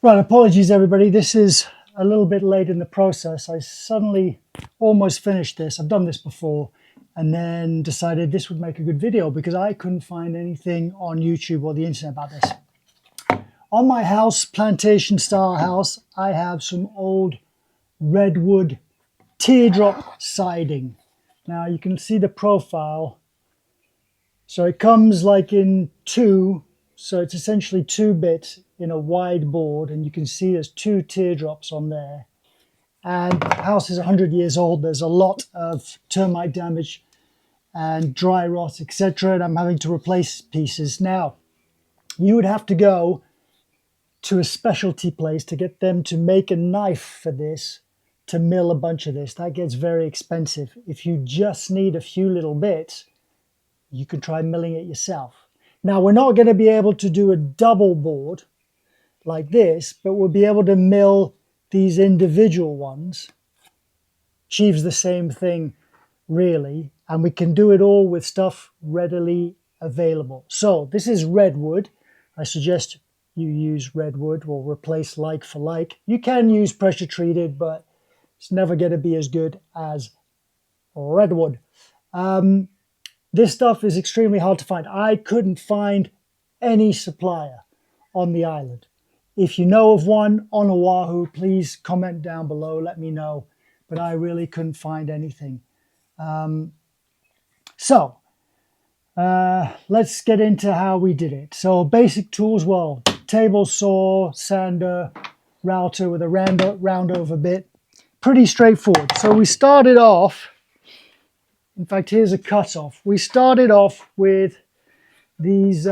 Right, apologies everybody. This is a little bit late in the process. I suddenly almost finished this. I've done this before and then decided this would make a good video because I couldn't find anything on YouTube or the internet about this. On my house, plantation style house, I have some old redwood teardrop siding. Now you can see the profile. So it comes like in two, so it's essentially 2-bit in a wide board, and you can see there's 2 teardrops on there. And the house is 100 years old. There's a lot of termite damage and dry rot, etc. And I'm having to replace pieces. Now, you would have to go to a specialty place to get them to make a knife for this, to mill a bunch of this. That gets very expensive. If you just need a few little bits, you can try milling it yourself. Now, we're not going to be able to do a double board like this, but we'll be able to mill these individual ones. Achieves the same thing, really, and we can do it all with stuff readily available. So this is redwood. I suggest you use redwood or replace like for like. You can use pressure treated, but it's never going to be as good as redwood. This stuff is extremely hard to find. I couldn't find any supplier on the island. If you know of one on Oahu, please comment down below, let me know. But I really couldn't find anything. Let's get into how we did it. So basic tools, well, table saw, sander, router with a round over bit. Pretty straightforward. So we started off, in fact, here's a cutoff. We started off with these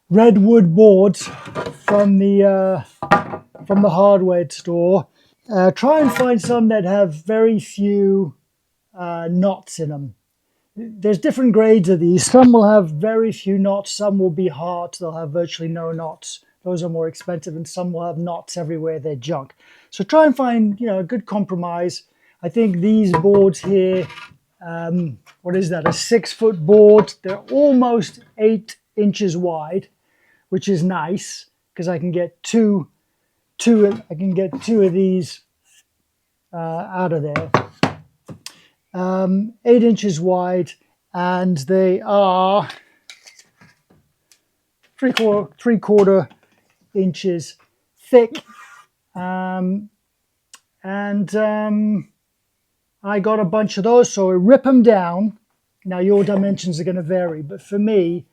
redwood boards from the hardware store. Try and find some that have very few knots in them. There's different grades of these. Some will have very few knots. Some will be hard. They'll have virtually no knots. Those are more expensive, and some will have knots everywhere. They're junk. So try and find, a good compromise. I think these boards here, what is that? A 6-foot board. They're almost 8 inches wide, which is nice because I can get two of these out of there. 8 inches wide, and they are three-quarter inches thick. I got a bunch of those, so I rip them down. Now your dimensions are going to vary, but for me,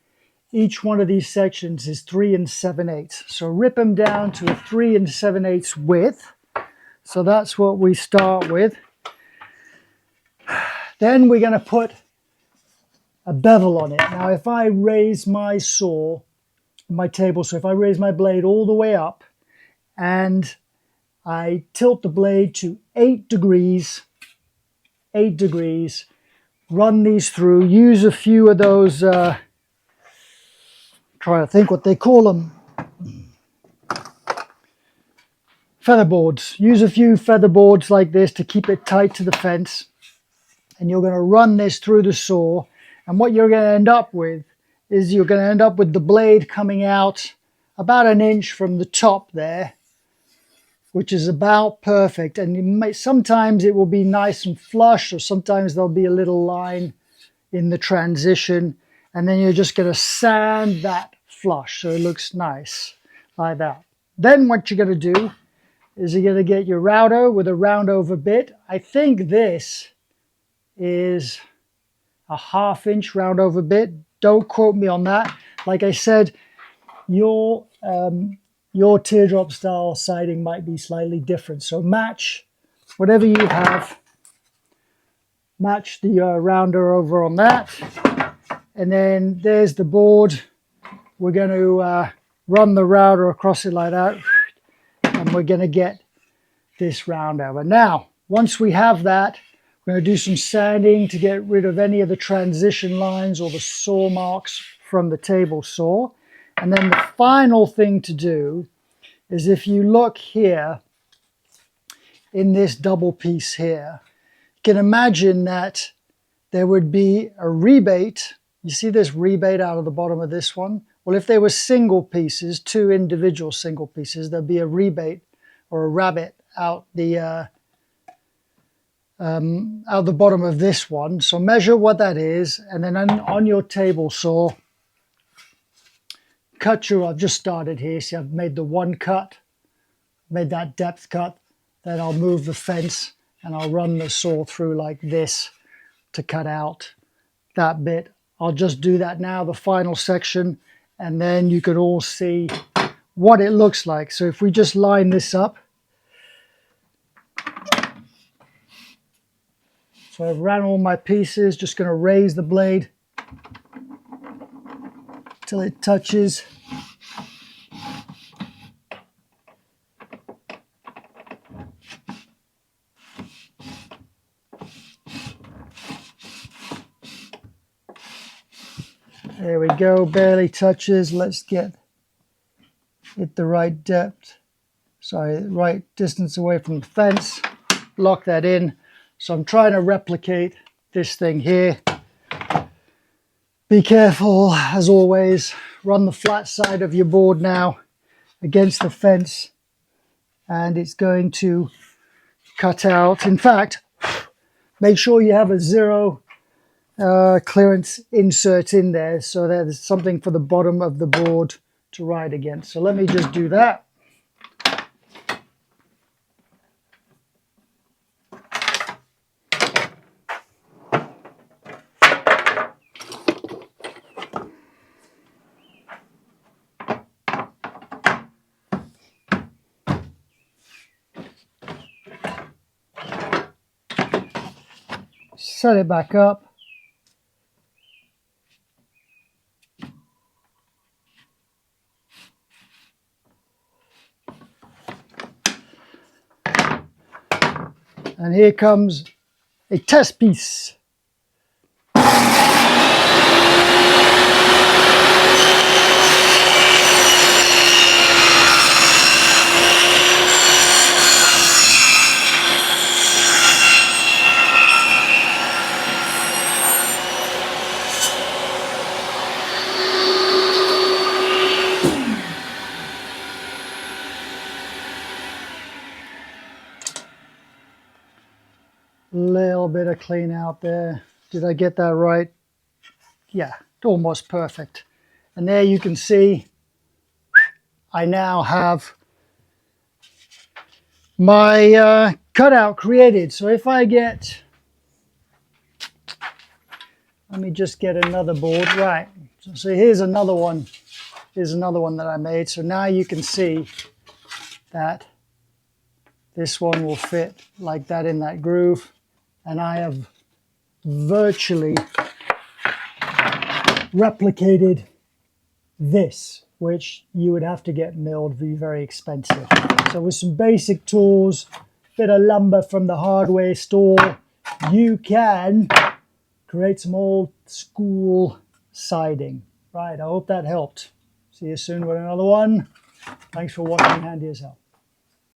each one of these sections is 3 7/8. So rip them down to a 3 7/8 width. So that's what we start with. Then we're going to put a bevel on it. Now, if I raise my saw, my table saw, if I raise my blade all the way up and I tilt the blade to 8 degrees, run these through, use a few of those, try to think what they call them, feather boards. Use a few feather boards like this to keep it tight to the fence. And you're going to run this through the saw. And what you're going to end up with is you're going to end up with the blade coming out about 1 inch from the top there, which is about perfect. And sometimes it will be nice and flush, or sometimes there'll be a little line in the transition. And then you're just going to sand that flush so it looks nice like that. Then what you're going to do is you're going to get your router with a round over bit. I think this is a 1/2 inch round over bit. Don't quote me on that. Like I said, your teardrop style siding might be slightly different. So match whatever you have. Match the rounder over on that. And then there's the board. We're going to run the router across it like that. And we're going to get this round over. Now, once we have that, we're going to do some sanding to get rid of any of the transition lines or the saw marks from the table saw. And then the final thing to do is, if you look here in this double piece here, you can imagine that there would be a rebate. You see this rebate out of the bottom of this one? Well, if they were single pieces, two individual single pieces, there'd be a rebate or a rabbit out the bottom of this one. So measure what that is, and then on your table saw, cut your, I've just started here, see I've made the one cut, made that depth cut, then I'll move the fence and I'll run the saw through like this to cut out that bit. I'll just do that now, the final section, and then you can all see what it looks like. So if we just line this up, so I've ran all my pieces, just going to raise the blade till it touches. There we go, barely touches. Let's get it the right depth. Sorry, right distance away from the fence. Lock that in. So I'm trying to replicate this thing here. Be careful, as always. Run the flat side of your board now against the fence, and it's going to cut out. In fact, make sure you have a zero clearance insert in there so there's something for the bottom of the board to ride against. So let me just do that. Set it back up. And here comes a test piece. Little bit of clean out there. Did I get that right? Yeah, almost perfect. And there you can see I now have my cutout created. So if I get, let me just get another board. Right, so here's another one. Here's another one that I made. So now you can see that this one will fit like that in that groove. And I have virtually replicated this, which you would have to get milled, be very expensive. So with some basic tools, bit of lumber from the hardware store, you can create some old school siding. Right, I hope that helped. See you soon with another one. Thanks for watching. Handy as hell.